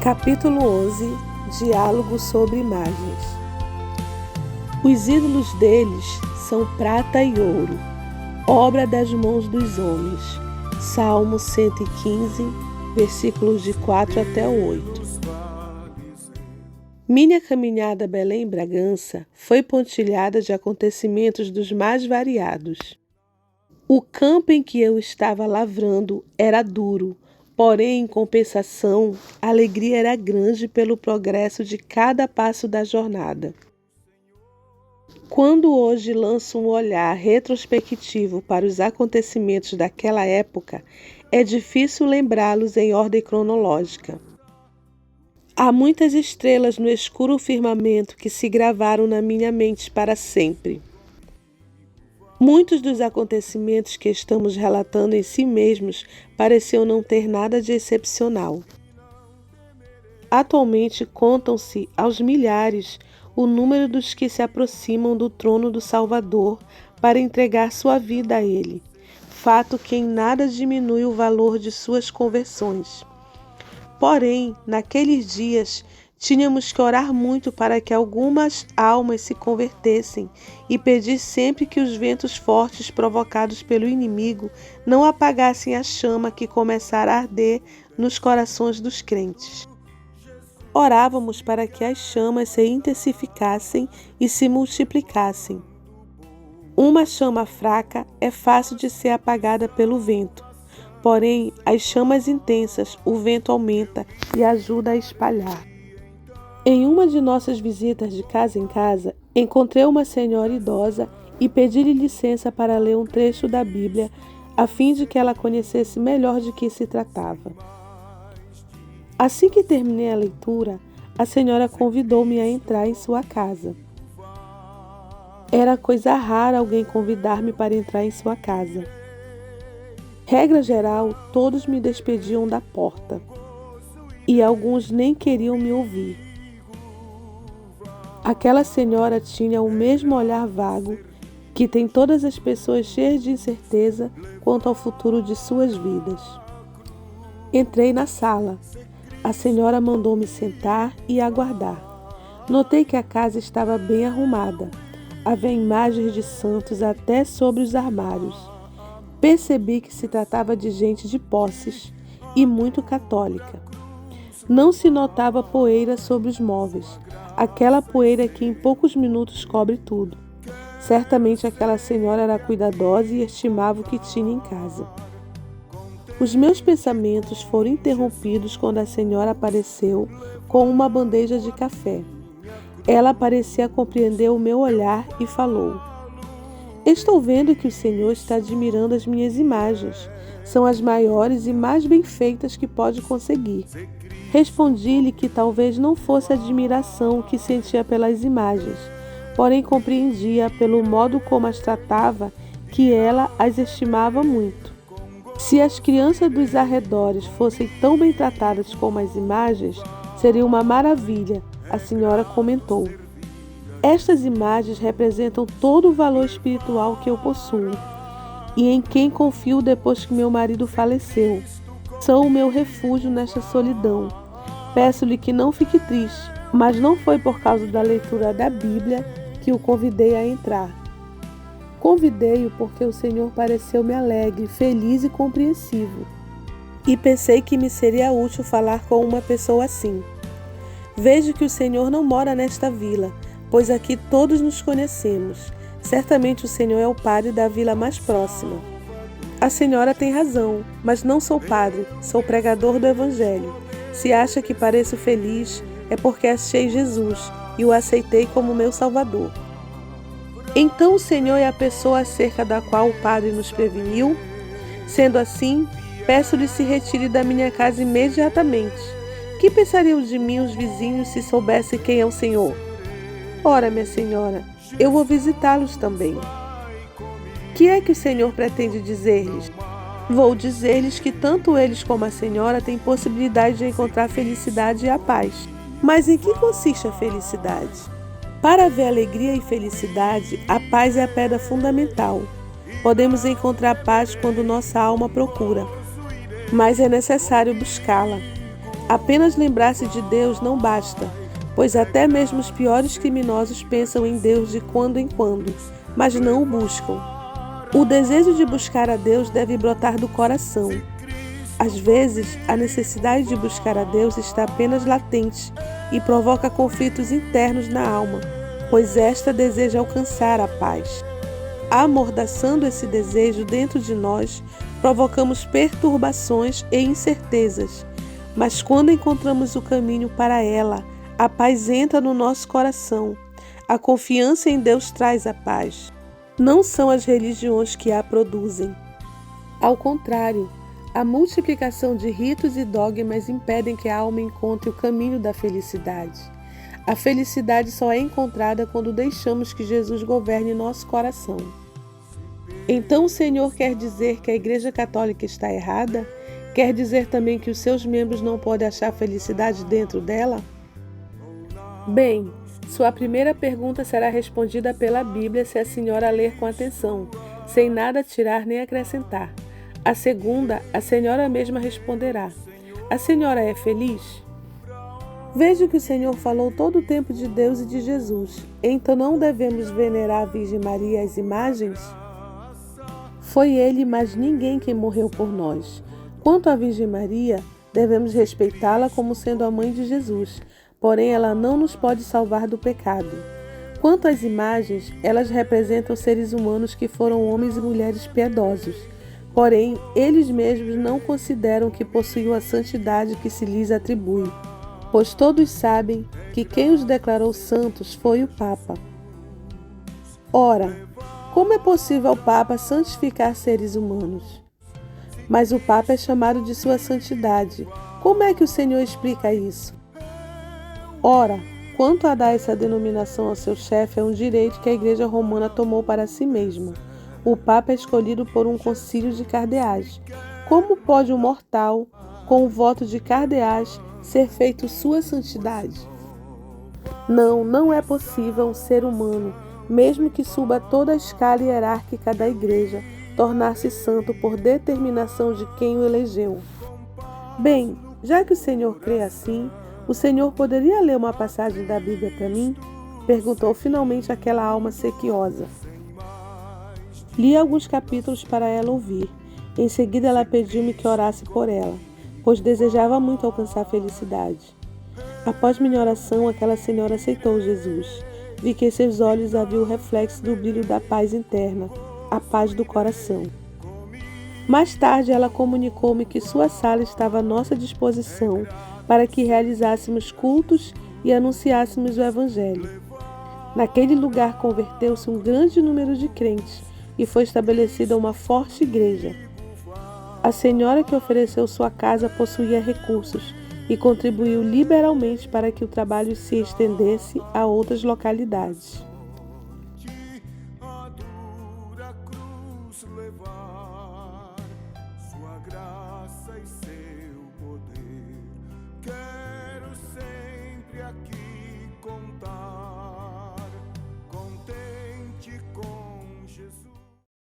Capítulo 11 – Diálogo sobre imagens. Os ídolos deles são prata e ouro, obra das mãos dos homens. Salmo 115, versículos de 4 até 8. Minha caminhada Belém-Bragança foi pontilhada de acontecimentos dos mais variados. O campo em que eu estava lavrando era duro, porém, em compensação, a alegria era grande pelo progresso de cada passo da jornada. Quando hoje lanço um olhar retrospectivo para os acontecimentos daquela época, é difícil lembrá-los em ordem cronológica. Há muitas estrelas no escuro firmamento que se gravaram na minha mente para sempre. Muitos dos acontecimentos que estamos relatando em si mesmos pareciam não ter nada de excepcional. Atualmente contam-se aos milhares o número dos que se aproximam do trono do Salvador para entregar sua vida a Ele, fato que em nada diminui o valor de suas conversões. Porém, naqueles dias, tínhamos que orar muito para que algumas almas se convertessem e pedir sempre que os ventos fortes provocados pelo inimigo não apagassem a chama que começara a arder nos corações dos crentes. Orávamos para que as chamas se intensificassem e se multiplicassem. Uma chama fraca é fácil de ser apagada pelo vento, porém, as chamas intensas o vento aumenta e ajuda a espalhar. Em uma de nossas visitas de casa em casa, encontrei uma senhora idosa e pedi-lhe licença para ler um trecho da Bíblia, a fim de que ela conhecesse melhor de que se tratava. Assim que terminei a leitura, a senhora convidou-me a entrar em sua casa. Era coisa rara alguém convidar-me para entrar em sua casa. Regra geral, todos me despediam da porta, e alguns nem queriam me ouvir. Aquela senhora tinha o mesmo olhar vago que tem todas as pessoas cheias de incerteza quanto ao futuro de suas vidas. Entrei na sala. A senhora mandou-me sentar e aguardar. Notei que a casa estava bem arrumada. Havia imagens de santos até sobre os armários. Percebi que se tratava de gente de posses e muito católica. Não se notava poeira sobre os móveis, aquela poeira que em poucos minutos cobre tudo. Certamente aquela senhora era cuidadosa e estimava o que tinha em casa. Os meus pensamentos foram interrompidos quando a senhora apareceu com uma bandeja de café. Ela parecia compreender o meu olhar e falou: "Estou vendo que o senhor está admirando as minhas imagens. São as maiores e mais bem feitas que pode conseguir." Respondi-lhe que talvez não fosse admiração que sentia pelas imagens, porém compreendia pelo modo como as tratava que ela as estimava muito. Se as crianças dos arredores fossem tão bem tratadas como as imagens, seria uma maravilha, a senhora comentou. Estas imagens representam todo o valor espiritual que eu possuo e em quem confio depois que meu marido faleceu. São o meu refúgio nesta solidão. Peço-lhe que não fique triste, mas não foi por causa da leitura da Bíblia que o convidei a entrar. Convidei-o porque o Senhor pareceu-me alegre, feliz e compreensivo, e pensei que me seria útil falar com uma pessoa assim. Vejo que o Senhor não mora nesta vila, pois aqui todos nos conhecemos. Certamente o Senhor é o padre da vila mais próxima. A senhora tem razão, mas não sou padre, sou pregador do Evangelho. Se acha que pareço feliz, é porque achei Jesus e o aceitei como meu Salvador. Então o Senhor é a pessoa acerca da qual o padre nos preveniu? Sendo assim, peço-lhe se retire da minha casa imediatamente. Que pensariam de mim os vizinhos se soubessem quem é o Senhor? Ora, minha senhora, eu vou visitá-los também. Que é que o Senhor pretende dizer-lhes? Vou dizer-lhes que tanto eles como a senhora têm possibilidade de encontrar a felicidade e a paz. Mas em que consiste a felicidade? Para haver alegria e felicidade, a paz é a pedra fundamental. Podemos encontrar paz quando nossa alma procura, mas é necessário buscá-la. Apenas lembrar-se de Deus não basta, pois até mesmo os piores criminosos pensam em Deus de quando em quando, mas não o buscam. O desejo de buscar a Deus deve brotar do coração. Às vezes, a necessidade de buscar a Deus está apenas latente e provoca conflitos internos na alma, pois esta deseja alcançar a paz. Amordaçando esse desejo dentro de nós, provocamos perturbações e incertezas, mas quando encontramos o caminho para ela, a paz entra no nosso coração. A confiança em Deus traz a paz. Não são as religiões que a produzem. Ao contrário, a multiplicação de ritos e dogmas impedem que a alma encontre o caminho da felicidade. A felicidade só é encontrada quando deixamos que Jesus governe nosso coração. Então o Senhor quer dizer que a Igreja Católica está errada? Quer dizer também que os seus membros não podem achar felicidade dentro dela? Bem, sua primeira pergunta será respondida pela Bíblia se a senhora ler com atenção, sem nada tirar nem acrescentar. A segunda, a senhora mesma responderá. A senhora é feliz? Veja que o Senhor falou todo o tempo de Deus e de Jesus. Então não devemos venerar a Virgem Maria e as imagens? Foi Ele, mas ninguém, quem morreu por nós. Quanto à Virgem Maria, devemos respeitá-la como sendo a mãe de Jesus, porém ela não nos pode salvar do pecado. Quanto às imagens, elas representam seres humanos que foram homens e mulheres piedosos, porém eles mesmos não consideram que possuíam a santidade que se lhes atribui, pois todos sabem que quem os declarou santos foi o Papa. Ora, como é possível ao Papa santificar seres humanos? Mas o Papa é chamado de sua santidade. Como é que o Senhor explica isso? Ora, quanto a dar essa denominação ao seu chefe é um direito que a Igreja Romana tomou para si mesma. O Papa é escolhido por um concílio de cardeais. Como pode um mortal, com o voto de cardeais, ser feito sua santidade? Não é possível um ser humano, mesmo que suba toda a escala hierárquica da Igreja, tornar-se santo por determinação de quem o elegeu. Bem, já que o Senhor crê assim, o Senhor poderia ler uma passagem da Bíblia para mim? Perguntou finalmente aquela alma sequiosa. Li alguns capítulos para ela ouvir. Em seguida ela pediu-me que orasse por ela, pois desejava muito alcançar a felicidade. Após minha oração, aquela senhora aceitou Jesus. Vi que em seus olhos havia o reflexo do brilho da paz interna, a paz do coração. Mais tarde, ela comunicou-me que sua sala estava à nossa disposição para que realizássemos cultos e anunciássemos o Evangelho. Naquele lugar converteu-se um grande número de crentes e foi estabelecida uma forte igreja. A senhora que ofereceu sua casa possuía recursos e contribuiu liberalmente para que o trabalho se estendesse a outras localidades.